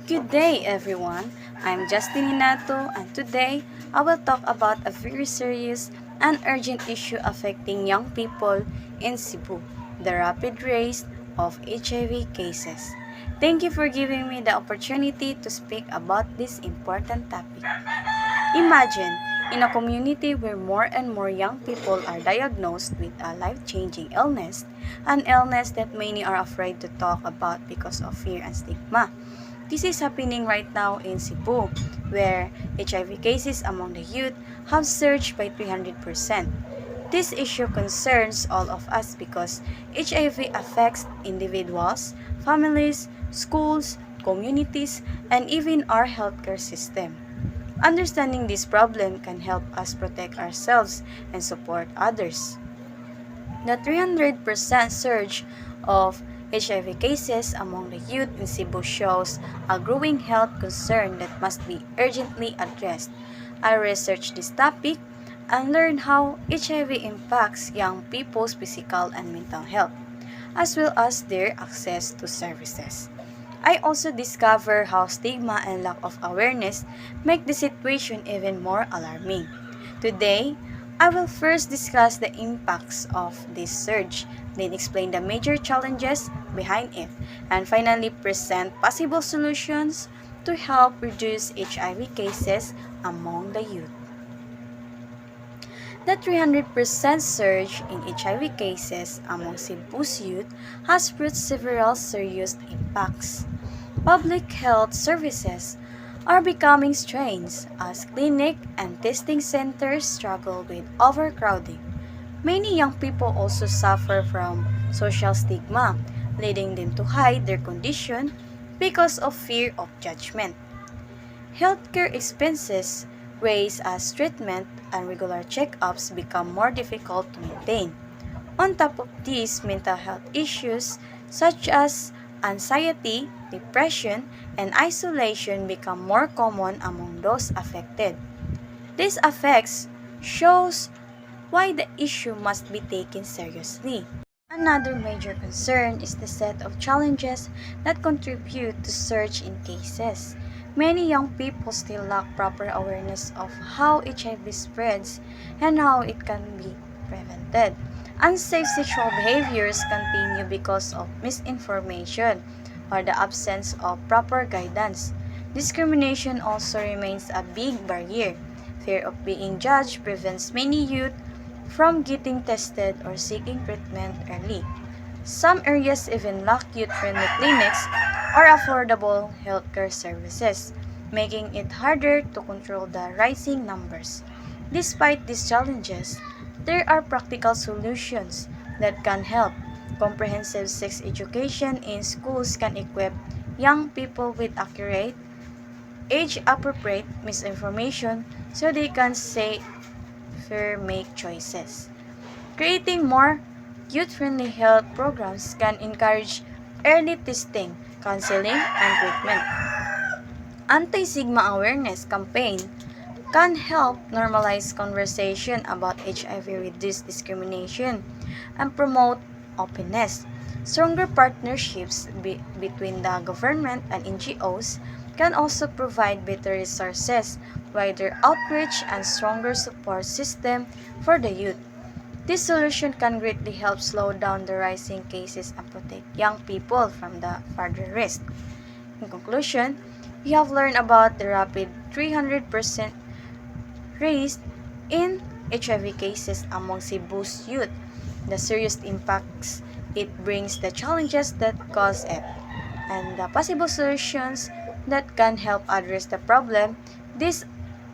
Good day, everyone. I'm Justin Inato, and today I will talk about a very serious and urgent issue affecting young people in Cebu, the rapid rise of HIV cases. Thank you for giving me the opportunity to speak about this important topic. Imagine, in a community where more and more young people are diagnosed with a life-changing illness, an illness that many are afraid to talk about because of fear and stigma. This is happening right now in Cebu, where HIV cases among the youth have surged by 300%. This issue concerns all of us because HIV affects individuals, families, schools, communities, and even our healthcare system. Understanding this problem can help us protect ourselves and support others. The 300% surge of HIV cases among the youth in Cebu shows a growing health concern that must be urgently addressed. I researched this topic and learned how HIV impacts young people's physical and mental health, as well as their access to services. I also discover how stigma and lack of awareness make the situation even more alarming. Today, I will first discuss the impacts of this surge, then explain the major challenges behind it, and finally present possible solutions to help reduce HIV cases among the youth. The 300% surge in HIV cases among Cebu's youth has brought several serious impacts. Public health services are becoming strained as clinic and testing centers struggle with overcrowding. Many young people also suffer from social stigma, leading them to hide their condition because of fear of judgment. Healthcare expenses rise as treatment and regular checkups become more difficult to maintain. On top of these, mental health issues such as anxiety, depression, and isolation become more common among those affected. These effects shows why the issue must be taken seriously. Another major concern is the set of challenges that contribute to surge in cases. Many young people still lack proper awareness of how HIV spreads and how it can be prevented. Unsafe sexual behaviors continue because of misinformation or the absence of proper guidance. Discrimination also remains a big barrier. Fear of being judged prevents many youth from getting tested or seeking treatment early. Some areas even lack youth-friendly clinics or affordable healthcare services, making it harder to control the rising numbers. Despite these challenges, there are practical solutions that can help. Comprehensive sex education in schools can equip young people with accurate, age-appropriate misinformation so they can safer make choices. Creating more youth-friendly health programs can encourage early testing, counseling, and treatment. Anti-stigma awareness campaign can help normalize conversation about HIV, reduce discrimination, and promote openness. Stronger partnerships between the government and NGOs can also provide better resources, wider outreach, and stronger support system for the youth. This solution can greatly help slow down the rising cases and protect young people from the further risk. In conclusion, we have learned about the rapid 300% rise in HIV cases among Cebu's youth, the serious impacts it brings, the challenges that cause it, and the possible solutions that can help address the problem. This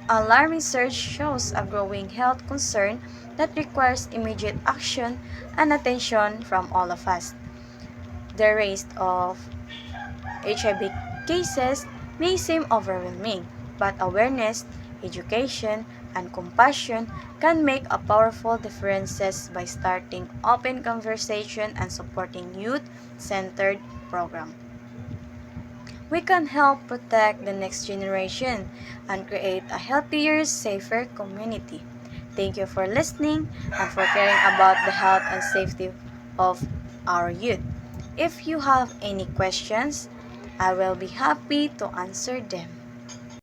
alarming surge shows a growing health concern that requires immediate action and attention from all of us. The rate of HIV cases may seem overwhelming, but awareness, education, and compassion can make a powerful differences by starting open conversation and supporting youth-centered program. We can help protect the next generation and create a healthier, safer community. Thank you for listening and for caring about the health and safety of our youth. If you have any questions, I will be happy to answer them.